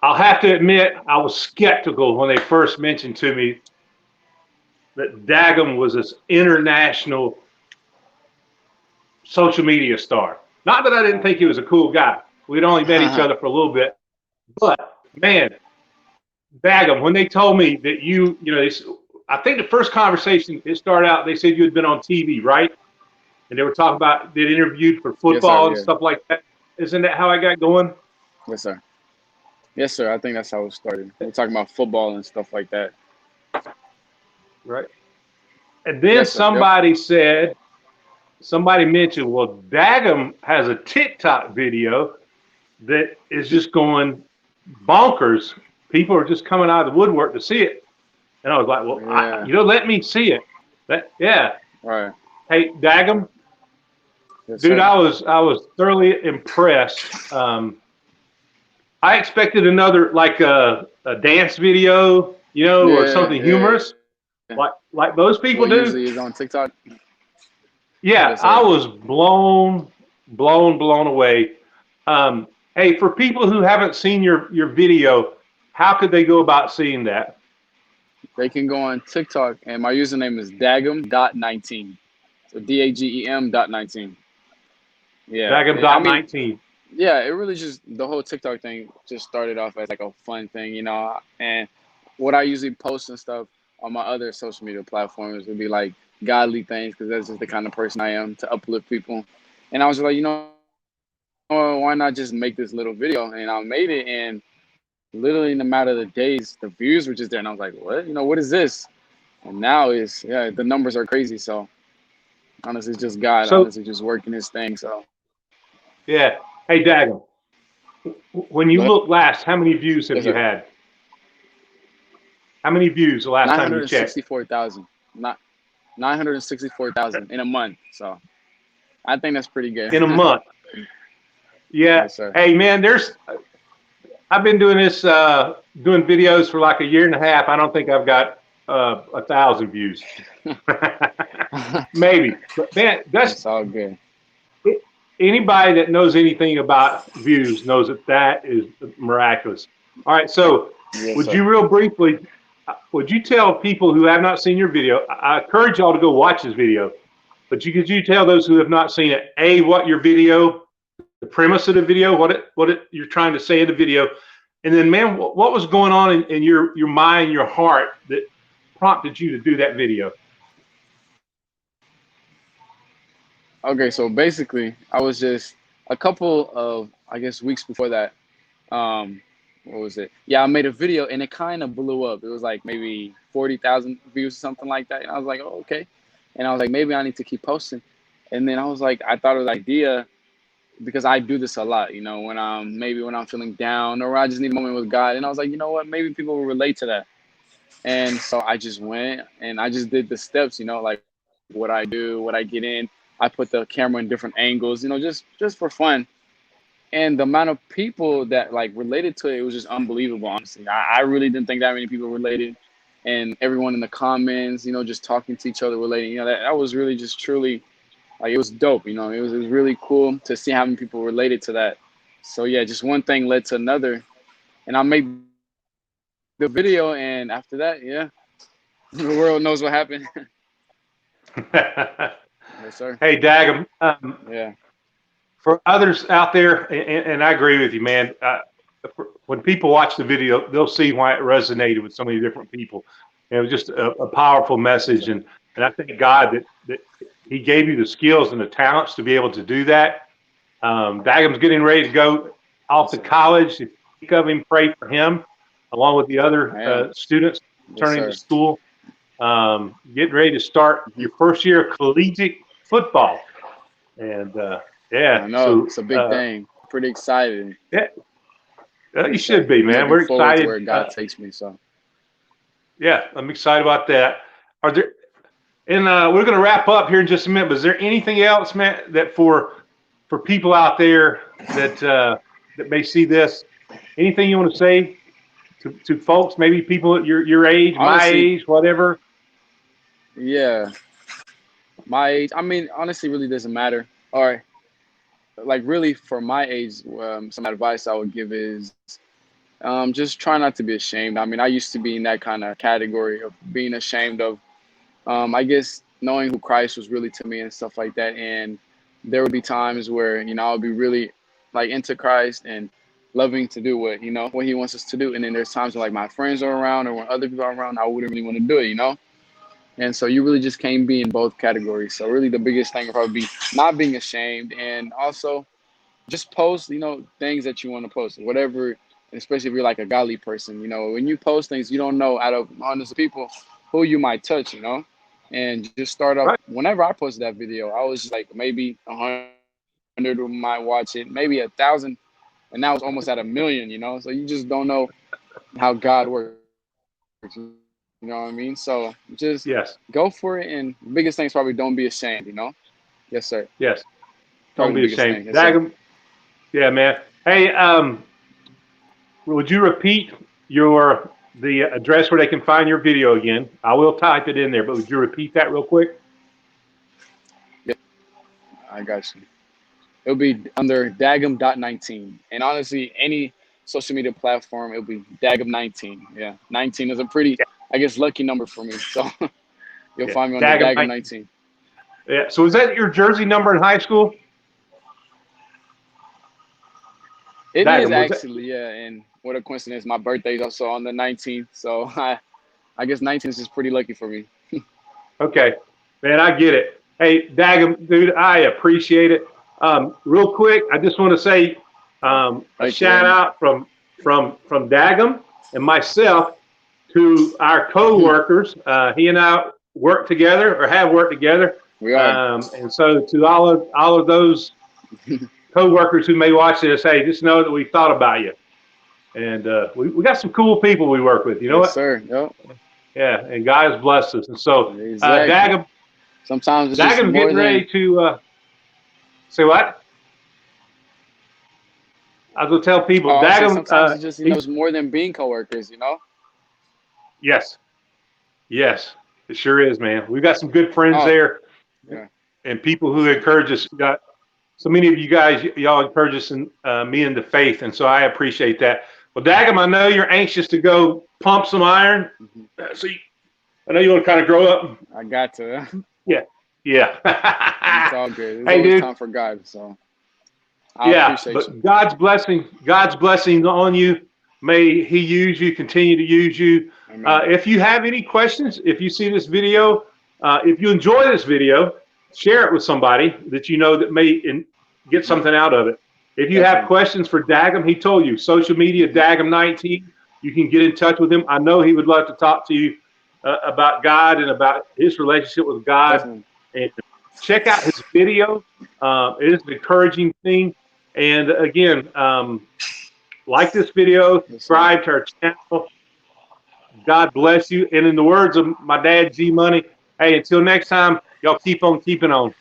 I'll have to admit, I was skeptical when they first mentioned to me that Dagem was this international social media star. Not that I didn't think he was a cool guy. We'd only met each other for a little bit, but man, Dagem, when they told me that I think the first conversation it started out. They said you had been on TV, right? And they were talking about they interviewed for Yes, sir. football and Yeah. stuff like that. Isn't that how I got going? Yes, sir. Yes, sir. I think that's how it started. We're talking about football and stuff like that. Right. And then Yes, sir. Yep. somebody mentioned, well, Dagem has a TikTok video that is just going bonkers. People are just coming out of the woodwork to see it. And I was like, well, Yeah. let me see it. Yeah. Right. Hey, Dagem, Yes, dude, sir. I was thoroughly impressed. I expected another like a dance video, or Yeah. something Yeah. humorous, like those What people usually do. is on TikTok. Yeah, Yes, I sir. was blown away. Hey, for people who haven't seen your video, how could they go about seeing that? They can go on TikTok, and my username is Dagem.19. So Dagem.19. Yeah. Dagem I dot mean, 19. yeah, it really just the whole TikTok thing just started off as like a fun thing, and what I usually post and stuff on my other social media platforms would be like godly things because that's just the kind of person I am to uplift people. And I was like, why not just make this little video? And I made it, and literally in a matter of the days, the views were just there, and I was like, what? What is this? And now the numbers are crazy. So honestly, it's just God, So honestly, just working His thing. So yeah. Hey, Dagem, when go you ahead. look last, how many views have Yes, you sir. had? How many views the last Nine time you hundred and checked? sixty-four thousand. Not 964,000 in a month. So I think that's pretty good. In a month? Yeah. Yes, sir. Hey, man, I've been doing this, doing videos for like a year and a half. I don't think I've got 1,000 views, maybe. But man, It's all good. anybody that knows anything about views knows that is miraculous. All right, so Yes, would sir. you real briefly, would you tell people who have not seen your video? I encourage y'all to go watch this video, but could you tell those who have not seen it, what your video, the premise of the video, what you're trying to say in the video, and then, man, what was going on in your mind, your heart that prompted you to do that video? Okay, so basically, I was just a couple of, I guess, weeks before that. Um, what was it? Yeah, I made a video and it kind of blew up. It was like maybe 40,000 views or something like that. And I was like, oh, okay. And I was like, maybe I need to keep posting. And then I was like, I thought of the idea because I do this a lot, when I'm feeling down or I just need a moment with God. And I was like, you know what? Maybe people will relate to that. And so I just went and I just did the steps, like what I do, what I get in. I put the camera in different angles, just for fun. And the amount of people that like related to it, it was just unbelievable. Honestly, I really didn't think that many people related, and everyone in the comments, just talking to each other, relating. That was really just truly like it was dope. It was really cool to see how many people related to that. So yeah, just one thing led to another, and I made the video, and after that, yeah, the world knows what happened. Yes, sir. Hey, Dagam, Yeah. for others out there, and I agree with you, man. When people watch the video, they'll see why it resonated with so many different people. And it was just a powerful Yes, message, sir. and I thank God that He gave you the skills and the talents to be able to do that. Dagam's getting ready to go off Yes, to sir. college. If you think of him, pray for him, along with the other I am. students Yes, returning to sir. school. Getting ready to start Hmm. your first year of collegiate football, and yeah, I know so it's a big thing. Pretty excited. yeah, you Yes, should sir. be, I'm man. looking We're forward to excited. where God takes me. So Yeah, I'm excited about that. Are there? And we're going to wrap up here in just a minute. But is there anything else, man, that for people out there that may see this, anything you want to say to folks, maybe people at your age, my honestly, age, whatever? yeah, my age. I mean, honestly, really doesn't matter. Or like really for my age, some advice I would give is Just try not to be ashamed. I mean, I used to be in that kind of category of being ashamed of, I guess, knowing who Christ was really to me and stuff like that. And there would be times where, I would be really like into Christ and loving to do what he wants us to do. And then there's times when like my friends are around or when other people are around, I wouldn't really want to do it. And so you really just can't be in both categories. So really the biggest thing would probably be not being ashamed, and also just post, things that you want to post, whatever, especially if you're like a godly person, when you post things, you don't know out of hundreds of people who you might touch, and just start up. Right. Whenever I posted that video, I was just like, maybe 100 might watch it, maybe 1,000, and now it's almost at 1,000,000, so you just don't know how God works. You know what I mean? So just Yes. go for it. And the biggest thing is probably don't be ashamed, Yes, sir. Yes. Probably Don't be the biggest ashamed. thing. Yes, sir. Dagem. Yeah, man. Hey, would you repeat the address where they can find your video again? I will type it in there, but would you repeat that real quick? Yeah, I got you. It'll be under Dagem.19. And honestly, any social media platform, it'll be Dagem19. Yeah, 19 is a pretty, I guess, lucky number for me. So you'll find me on the Dagem 19. Yeah. So was that your jersey number in high school? It Dagem, is was that- actually, yeah. And what a coincidence, my birthday is also on the 19th. So I guess 19 is just pretty lucky for me. Okay, man, I get it. Hey, Dagem, dude, I appreciate it. Real quick, I just want to say a Thank you, shout man. out from Dagem and myself to our co-workers. He and I work together or have worked together. We are. And so to all of those co-workers who may watch this, hey, just know that we thought about you. And we got some cool people we work with. You know Yes, what? sir. Yep. Yeah, and God has blessed us. And so, Exactly. Dagem, Sometimes it's just Dagem's more getting than. ready to say what? I was gonna tell people, Oh, I would say Dagem. sometimes it's just it's more than being coworkers. Yes, yes, it sure is, man. We've got some good friends Oh, there, yeah. and people who encourage us. Got so many of you guys, y'all encourage us in me in the faith, and so I appreciate that. Well, Dagem, I know you're anxious to go pump some iron, so I know you want to kind of grow up. I got to. Yeah, yeah. It's all good. There's Hey, always dude. time for God. So I Yeah, appreciate but you. God's blessing on you. May He use you, continue to use you. Amen. If you have any questions, if you see this video, if you enjoy this video, share it with somebody that you know that may get something out of it. If you have Definitely. questions for Dagem, he told you, social media, Dagem19, you can get in touch with him. I know he would love to talk to you about God and about his relationship with God. Definitely. And check out his video. It is an encouraging thing. And again, like this video, subscribe to our channel. God bless you. And in the words of my dad, G Money, hey, until next time, y'all keep on keeping on.